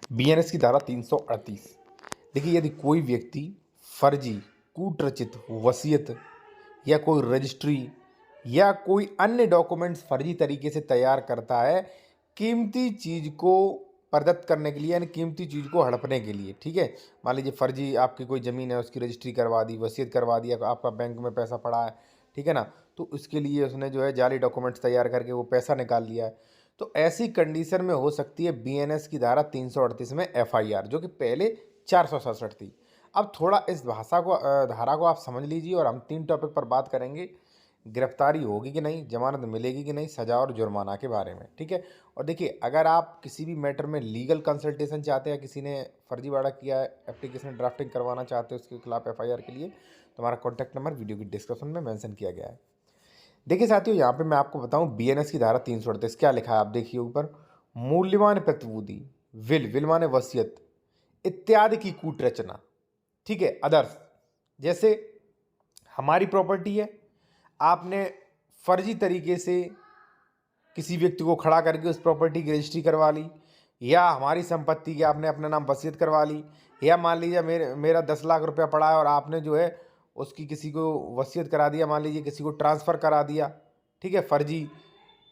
BNS की धारा 338। देखिए, यदि कोई व्यक्ति फर्जी, कूटरचित वसीयत या कोई रजिस्ट्री या कोई अन्य डॉक्यूमेंट्स फर्जी तरीके से तैयार करता है कीमती चीज़ को प्रदत्त करने के लिए, यानी कीमती चीज़ को हड़पने के लिए, ठीक है। मान लीजिए फर्जी आपकी कोई ज़मीन है, उसकी रजिस्ट्री करवा दी, वसीयत करवा दिया, आपका बैंक में पैसा पड़ा है, ठीक है ना, तो उसके लिए उसने जो है जाली डॉक्यूमेंट्स तैयार करके वो पैसा निकाल लिया है। तो ऐसी कंडीशन में हो सकती है बीएनएस की धारा 338 में एफआईआर, जो कि पहले 467 थी। अब थोड़ा इस धारा को आप समझ लीजिए और हम 3 टॉपिक पर बात करेंगे। गिरफ्तारी होगी कि नहीं, जमानत मिलेगी कि नहीं, सजा और जुर्माना के बारे में, ठीक है। और देखिए, अगर आप किसी भी मैटर में लीगल कंसल्टेशन चाहते हैं, किसी ने फर्जीवाड़ा किया है, एप्लीकेशन ड्राफ्टिंग करवाना चाहते हैं उसके खिलाफ एफआईआर के लिए, तो हमारा कॉन्टैक्ट नंबर वीडियो की डिस्क्रिप्शन में मेंशन किया गया है। देखिए साथियों, यहाँ पे मैं आपको बताऊं बीएनएस की धारा 338 क्या लिखा है। आप देखिए ऊपर, मूल्यवान प्रतिभूति, विल माने वसीयत इत्यादि की कूट रचना, ठीक है, अदर्स, जैसे हमारी प्रॉपर्टी है, आपने फर्जी तरीके से किसी व्यक्ति को खड़ा करके उस प्रॉपर्टी की रजिस्ट्री करवा ली, या हमारी संपत्ति की आपने अपने नाम वसीयत करवा ली, या मान लीजिए मेरा 10 लाख रुपया पड़ा है और आपने जो है उसकी किसी को वसीयत करा दिया, मान लीजिए किसी को ट्रांसफ़र करा दिया, ठीक है, फर्जी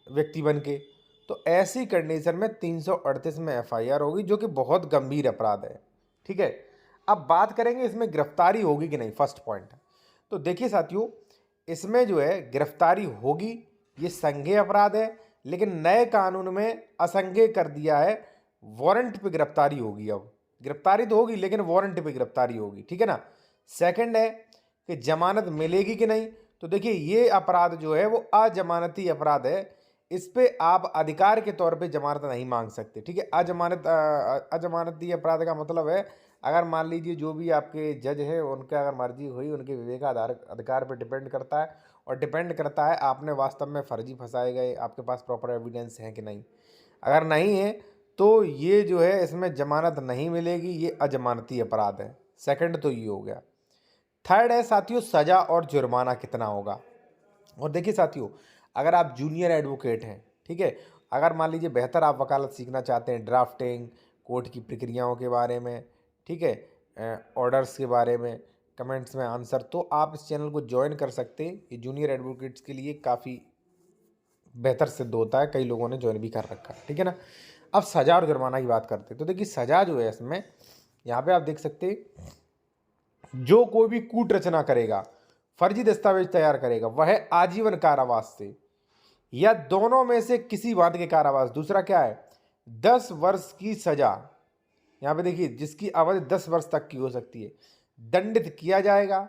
व्यक्ति बन के, तो ऐसी कंडीशन में 338 में एफआईआर होगी, जो कि बहुत गंभीर अपराध है, ठीक है। अब बात करेंगे इसमें गिरफ्तारी होगी कि नहीं, फर्स्ट पॉइंट। तो देखिए साथियों, इसमें जो है गिरफ्तारी होगी, ये संज्ञेय अपराध है, लेकिन नए कानून में असंज्ञेय कर दिया है, वारंट पे गिरफ्तारी होगी। अब गिरफ्तारी तो होगी लेकिन वारंट पे गिरफ्तारी होगी, ठीक है ना। सेकंड है कि जमानत मिलेगी कि नहीं। तो देखिए, ये अपराध जो है वो अजमानती अपराध है, इस पे आप अधिकार के तौर पे जमानत नहीं मांग सकते, ठीक है। अजमानती अपराध का मतलब है, अगर मान लीजिए जो भी आपके जज है उनका अगर मर्जी हुई, उनके विवेकाधार अधिकार पर डिपेंड करता है, और डिपेंड करता है आपने वास्तव में फर्जी फंसाए गए, आपके पास प्रॉपर एविडेंस है कि नहीं। अगर नहीं है तो ये जो है इसमें जमानत नहीं मिलेगी, ये अजमानती अपराध है। सेकंड तो ये हो गया। थर्ड है साथियों, सजा और जुर्माना कितना होगा। और देखिए साथियों, अगर आप जूनियर एडवोकेट हैं, ठीक है, अगर मान लीजिए बेहतर आप वकालत सीखना चाहते हैं, ड्राफ्टिंग, कोर्ट की प्रक्रियाओं के बारे में, ठीक है, ऑर्डर्स के बारे में, कमेंट्स में आंसर, तो आप इस चैनल को ज्वाइन कर सकते हैं। ये जूनियर एडवोकेट्स के लिए काफ़ी बेहतर सिद्ध होता है, कई लोगों ने ज्वाइन भी कर रखा है, ठीक है ना। अब सजा और जुर्माना की बात करते हैं। तो देखिए, सजा जो है इसमें, यहाँ पे आप देख सकते हैं, जो कोई भी कूट रचना करेगा, फर्जी दस्तावेज तैयार करेगा, वह आजीवन कारावास से या दोनों में से किसी बात के कारावास, दूसरा क्या है, 10 वर्ष की सजा, यहाँ पे देखिए जिसकी अवधि 10 वर्ष तक की हो सकती है, दंडित किया जाएगा,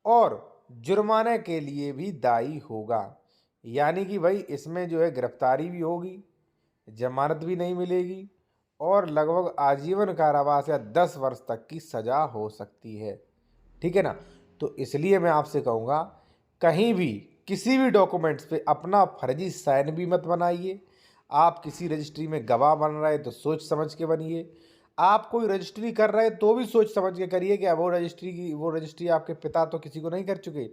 और जुर्माने के लिए भी दायी होगा। यानी कि भाई इसमें जो है गिरफ्तारी भी होगी, जमानत भी नहीं मिलेगी, और लगभग आजीवन कारावास या 10 वर्ष तक की सजा हो सकती है, ठीक है ना। तो इसलिए मैं आपसे कहूँगा, कहीं भी किसी भी डॉक्यूमेंट्स पे अपना फर्जी साइन भी मत बनाइए। आप किसी रजिस्ट्री में गवाह बन रहे तो सोच समझ के बनिए। आप कोई रजिस्ट्री कर रहे तो भी सोच समझ के करिए कि वो रजिस्ट्री आपके पिता तो किसी को नहीं कर चुके।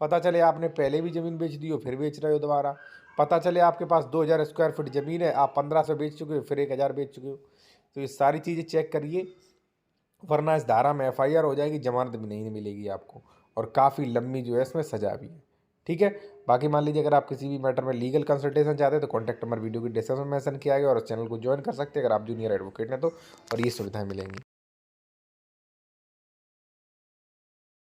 पता चले आपने पहले भी ज़मीन बेच दी हो, फिर बेच रहे हो दोबारा। पता चले आपके पास 2000 स्क्वायर फीट ज़मीन है, आप 1500 बेच चुके हो, फिर 1000 बेच चुके हो। तो ये सारी चीज़ें चेक करिए, वरना इस धारा में एफआईआर हो जाएगी, जमानत भी नहीं मिलेगी आपको, और काफ़ी लंबी जो है इसमें सजा भी है, ठीक है। बाकी मान लीजिए अगर आप किसी भी मैटर में लीगल कंसल्टेशन चाहते हैं तो कॉन्टैक्ट नंबर वीडियो की डिस्क्रिप्शन में मेंशन किया गया, और चैनल को ज्वाइन कर सकते हैं अगर आप जूनियर एडवोकेट हैं तो, और ये सुविधाएं मिलेंगी।